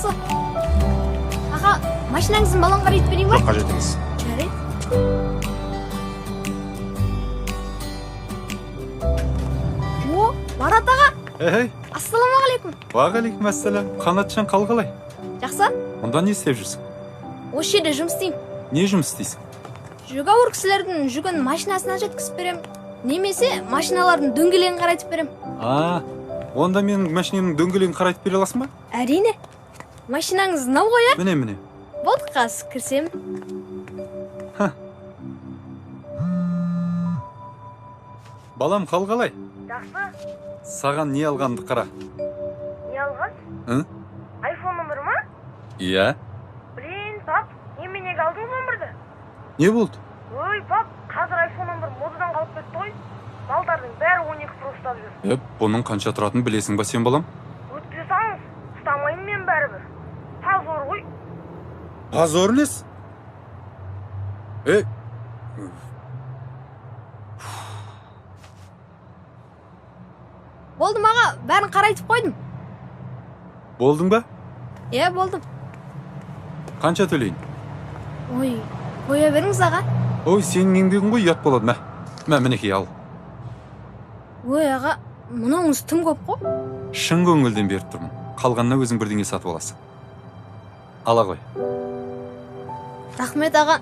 Жақсы. Аға, машинаңыздың баллонға рейт берейін ба? Жоқ, қажет емес. Жарайды. О, Марат аға. Эй, Ассалаумағалейкум. уағалейкум ассалам. Қанатжан қал қалай? Жақсы? Онда не істеп жүрсің? Осы жерде жұмыс істеймін. Не жұмыс істейсің? Жүк ауыр кісілердің жүгін машинасына жеткізіп берем. Немесе машиналардың дөңгелегін қарайтып берем. Онда менің машинемнің дөңгелегін қарайтып бере аласың ба? Әрине. Машинаңыз мынау ғой, ә? Міне. Болды, қазір кірсем. Балам қал қалай? Жақсы. Саған не алғанды қара. Не алған? Айфон номер ма? Иә. Блин, пап, неменеге алдыңыз номерді? Не болды? Ой, пап, қазір айфон номер модадан қалып кетті ғой. Балдардың бәрі 12 Pro ұстап жүр. Бұның қанша тұратынын білесің ба сен, балам? Өткізе салыңыз, ұстамаймын мен бәрібір. Тазор ғой. Позор несі? Болдым аға, бәрін қарайтып қойдым. Болдың ба? Е, болдым. Қанша төлейін? Ой, қоя беріңіз аға. Ой, сенің еңбегің ғой, ұят болады. Мінекей ал. Ой аға, мұныңыз тым көп қой. Шын көңілден беріп тұрмын. Қалғанына өзің бірдеңе сатып аласың. Ала ғой. Рахмет аға.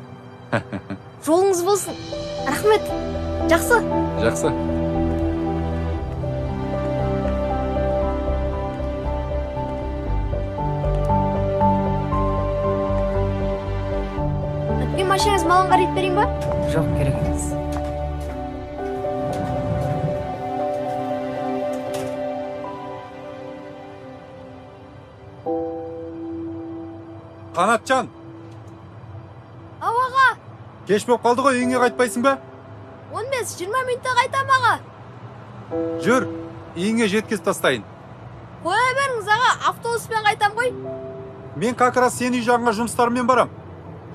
Жолыңыз болсын. Рахмет. Жақсы. Жақсы. Өткен машинаңыз баллонға рейт берейін ба? Жоқ, керек емес. Қанатжан, Ау аға, кеш болып қалды ғой, үйіңе қайтпайсың ба? 15-20 минутта қайтам аға. Жүр, үйіңе жеткізіп тастайын. Қоя беріңіз аға, автобуспен қайтам ғой. Мен как раз сен үй жағыңа жұмыстарыммен барам.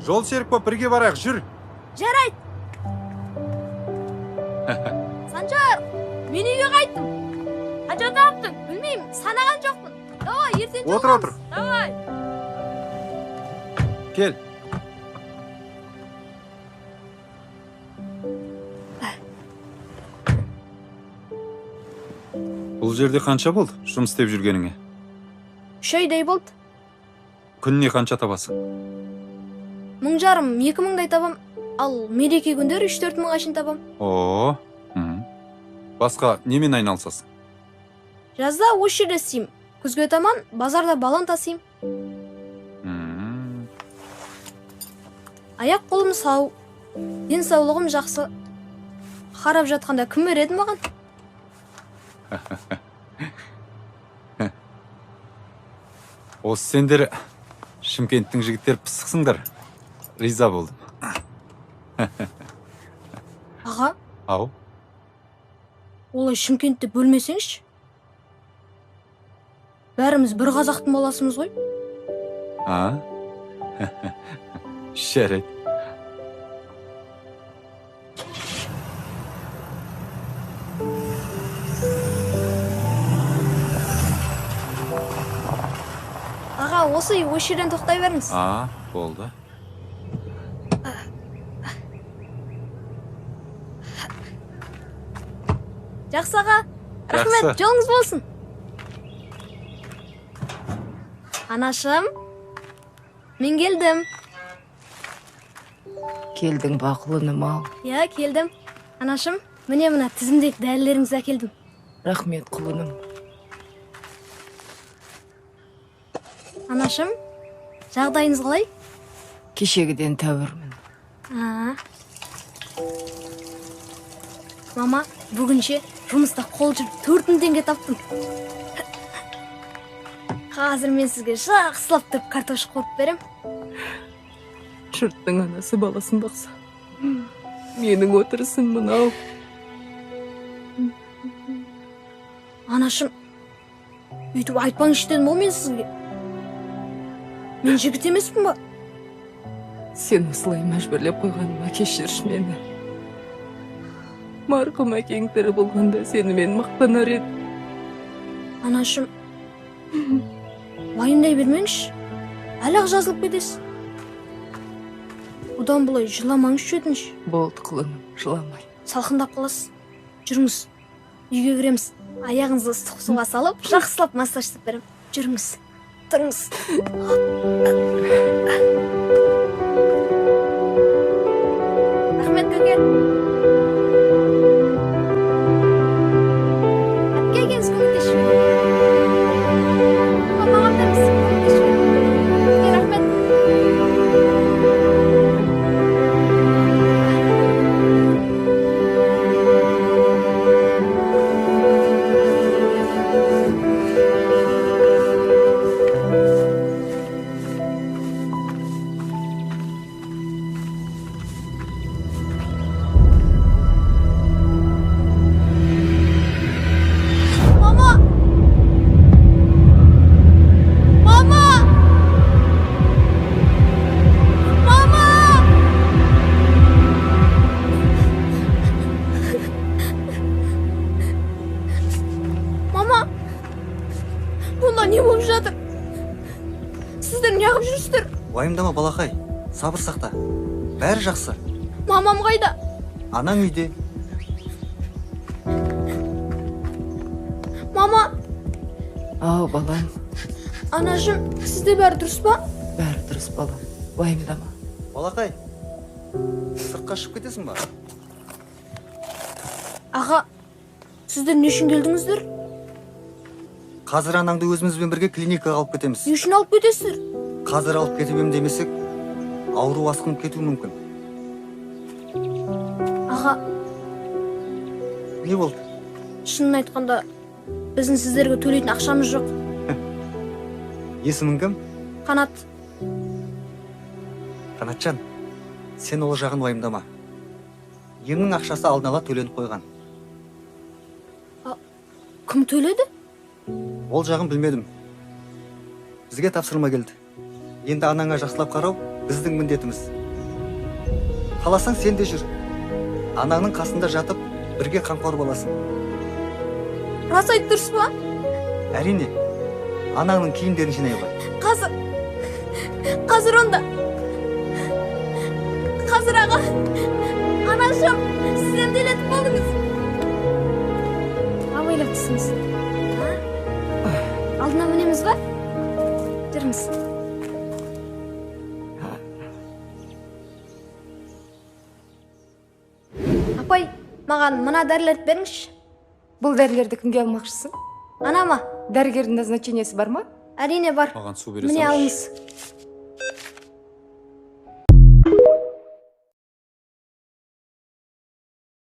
Жол серік боп бірге барайық, жүр. Жарайды. Санжар, мен үйге қайттым. Қанша таптың? Білмеймін, санаған жоқпын. Давай, ертең Отыр. Давай. Кел. Бұл жерде қанша болды жұмыс істеп жүргеніңе? 3 айдай болды. Күніне қанша табасың? 1500-2000-дай табам. Ал мереке күндері 3-4 мыңға шейін табам. Басқа немен айналысасың? Жазда осы жерде істеймін. Күзге таман базарда баллон тасимын. Аяқ қолым сау, денсаулығым жақсы. Қарап жатқанда кім береді маған? Осы сендер Шымкенттің жігіттер пысықсыңдар. Риза болдым. Аға, Ау? олай Шымкентті бөлмесеңізші. Бәріміз бір қазақтың баласымыз ғой. Жарайды. Аға, осы жерден тоқтай беріңіз. Болды. Жақсы аға. Рахмет, Жақсы. жолыңыз болсын. Анашым, мен келдім. Келдің ба, құлыным ау. Я, келдім. Анашым, міне мына тізімдегі дәрілеріңізді әкелдім. Рахмет, құлыным. Анашым, жағдайыңыз қалай? Кешегіден тәуірмін. Мама, бүгінше жұмыста қол жүріп 4000 теңге таптым. Қазір мен сізге жақсылап тұрып картошка қуырып берем. Жұрттың анасы баласын бақса. Менің отырысым мынау. Анашым, өйтіп айтпаңызшы дедім ғой мен сізге. Мен жігіт емеспін ба? Сен осылай мәжбүрлеп қойғаныма кешірші мені. Марқұм әкең тірі болғанда сенімен мақтанар еді. Анашым, уайымдай бермеңізші. Айлақ жазылып кетесіз. Одан бұлай жыламаңызшы өтініш. Болды құлыным, жыламай. Салқындап қаласыз. Жүріңіз. Үйге кіреміз. Аяғыңызды ыстық суға салып, жақсылап массаж жасап беремін. Жүріңіз. Тұрыңыз. Рахмет көке. Әпке екенсіз көмектесіп жіберейін. Маған беріңіз, көмектесіп жіберейін. Көке, рахмет. Мама! Мама! Мама! Мама! Бұнда не болып жатыр? Сіздер неғып жүрсіздер? Уайымдама балақай, сабыр сақта. Бәрі жақсы. Мамам қайда? Анаң үйде. Мама! Ау, балам, Анашым, сізде бәрі дұрыс па? бәрі дұрыс балам. Уайымдама. Балақай, сыртқа шығып кетесің ба? Аға, сіздер не үшін келдіңіздер? Қазір анаңды өзімізбен бірге клиникаға алып кетеміз. Не үшін алып кетесіздер? Қазір алып кетіп ем демесек, ауру асқынып кетуі мүмкін. Аға, Не болды? шынын айтқанда, біздің сіздерге төлейтін ақшамыз жоқ. Есімің кім? Қанат, Қанатжан, сен ол жағын уайымдама. Емнің ақшасы алдын ала төленіп қойған. кім төледі? Ол жағын білмедім. Бізге тапсырма келді. Енді анаңа жақсылап қарау біздің міндетіміз. Қаласаң сен де жүр. Анаңның қасында жатып, бірге қамқор боласың. Рас айтып тұрсыз ба? Әрине, анаңның киімдерін жинай қой. Қазір онда. Қазір аға. Анашым, сіз емделетіп болдыңыз. Абайлап түсіңіз. Алдына мінеміз ба? Жүріңіз. Апай, маған мына дәрілерді беріңізші. Бұл дәрілерді кімге алмақшысың? Анама, Дәрігердің назначениесі бар ма? әрине бар. Маған су бере Міне салыңызшы. алыңыз.